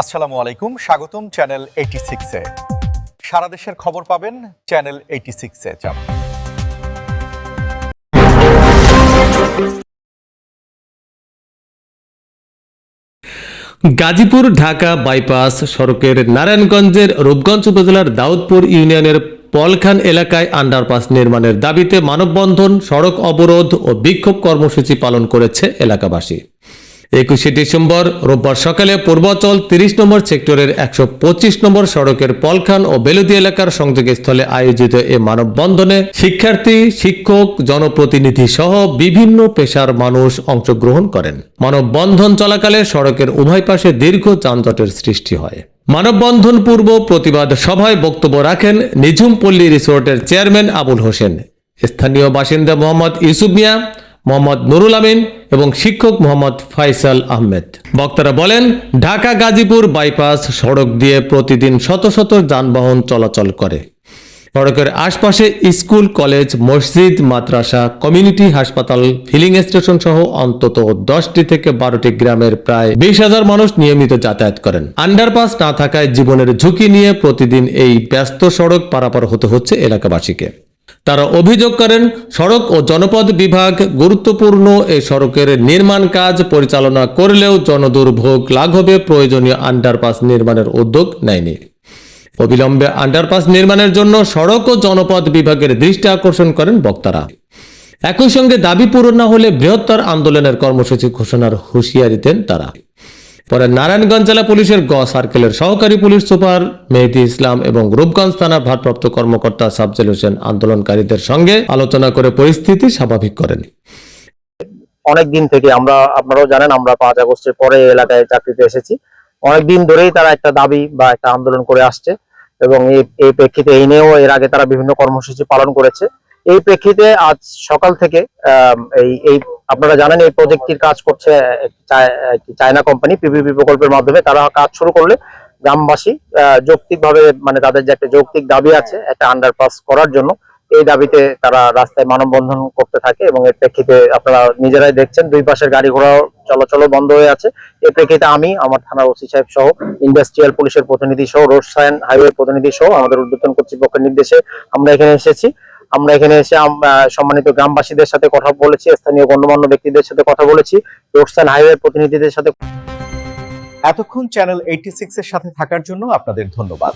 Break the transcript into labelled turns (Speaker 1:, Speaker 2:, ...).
Speaker 1: আসসালামু আলাইকুম, স্বাগতম চ্যানেল 86 এ। সারা দেশের খবর পাবেন চ্যানেল 86 এ।
Speaker 2: গাজীপুর ঢাকা বাইপাস সড়কের নারায়ণগঞ্জের রূপগঞ্জ উপজেলার দাউদপুর ইউনিয়নের পলখান এলাকায় আন্ডারপাস নির্মাণের দাবিতে মানববন্ধন, সড়ক অবরোধ ও বিক্ষোভ কর্মসূচি পালন করেছে এলাকাবাসী। 21 ডিসেম্বর রোববার সকালে পূর্বাচল 30 নম্বর সেক্টরের 125 নম্বর সড়কের পলখান ও বেলুদি এলাকার সংযোগস্থলে আয়োজিত এ মানববন্ধনে শিক্ষার্থী, শিক্ষক, জনপ্রতিনিধি সহ বিভিন্ন পেশার মানুষ অংশগ্রহণ করেন। মানববন্ধন চলাকালে সড়কের উভয় পাশে দীর্ঘ যানজটের সৃষ্টি হয়। মানববন্ধন পূর্ব প্রতিবাদ সভায় বক্তব্য রাখেন নিঝুম পল্লী রিসোর্টের চেয়ারম্যান আবুল হোসেন, স্থানীয় বাসিন্দা মোহাম্মদ ইউসুফ মিয়া, মোহাম্মদ নুরুল আমিন এবং শিক্ষক মোহাম্মদ ফাইসাল আহমেদ। বক্তারা বলেন, ঢাকা গাজীপুর বাইপাস সড়ক দিয়ে প্রতিদিন শত শত যানবাহন চলাচল করে। সড়কের আশপাশে স্কুল, কলেজ, মসজিদ, মাদ্রাসা, কমিউনিটি হাসপাতাল, ফিলিং স্টেশন সহ অন্তত 10টি থেকে 12টি গ্রামের প্রায় 20,000 মানুষ নিয়মিত যাতায়াত করেন। আন্ডারপাস না থাকায় জীবনের ঝুঁকি নিয়ে প্রতিদিন এই ব্যস্ত সড়ক পারাপার হতে হচ্ছে এলাকাবাসীকে। তারা অভিযোগ করেন, সড়ক ও জনপদ বিভাগ গুরুত্বপূর্ণ এই সড়কের নির্মাণ কাজ পরিচালনা করলেও জনদুর্ভোগ লাঘবে প্রয়োজনীয় আন্ডারপাস নির্মাণের উদ্যোগ নেয়নি। অবিলম্বে আন্ডারপাস নির্মাণের জন্য সড়ক ও জনপদ বিভাগের দৃষ্টি আকর্ষণ করেন বক্তারা। একই সঙ্গে দাবি পূরণ না হলে বৃহত্তর আন্দোলনের কর্মসূচি ঘোষণার হুঁশিয়ারি দেন তারা। পরে নারায়ণগঞ্জ জেলা পুলিশের গ সার্কেলের সহকারী পুলিশ সুপার মেহেদী ইসলাম এবং রূপগঞ্জ থানার ভারপ্রাপ্ত কর্মকর্তা সাফজেল হোসেন আন্দোলনকারীদের সঙ্গে আলোচনা করে পরিস্থিতি স্বাভাবিক করেন।
Speaker 3: অনেকদিন থেকে আপনারাও জানেন, আমরা 5 আগস্টের পরে এলাকায় চাকরিতে এসেছি। অনেকদিন ধরেই তারা একটা দাবি বা একটা আন্দোলন করে আসছে এবং এই প্রেক্ষিতে এই নিয়েও এর আগে তারা বিভিন্ন কর্মসূচি পালন করেছে। এই প্রেক্ষিতে আজ সকাল থেকে এই আপনারা জানেন এই প্রজেক্টটির কাজ করছে চায়না কোম্পানি পিপিপি প্রকল্পের মাধ্যমে। তারা কাজ শুরু করলে গ্রামবাসী যৌক্তিকভাবে, মানে তাদের যে একটা যৌক্তিক দাবি আছে একটা আন্ডারপাস করার জন্য, এই দাবিতে তারা রাস্তায় মানববন্ধন করতে থাকে এবং এর প্রেক্ষিতে আপনারা নিজেরাই দেখছেন দুই পাশের গাড়ি ঘোড়া চলাচল বন্ধ হয়ে আছে। এর প্রেক্ষিতে আমি, আমার থানার ওসি সাহেব সহ, ইন্ডাস্ট্রিয়াল পুলিশের প্রতিনিধি সহ, রোড সাইন হাইওয়ে প্রতিনিধি সহ আমাদের ঊর্ধ্বতন কর্তৃপক্ষের নির্দেশে আমরা এখানে এসেছি। আমরা এখানে এসে সম্মানিত গ্রামবাসীদের সাথে কথা বলেছি, স্থানীয় গণ্যমান্য ব্যক্তিদের সাথে কথা বলেছি, রোড সাইন হাইওয়ে প্রতিনিধিদের সাথে।
Speaker 1: এতক্ষণ চ্যানেল 86 এর সাথে থাকার জন্য আপনাদের ধন্যবাদ।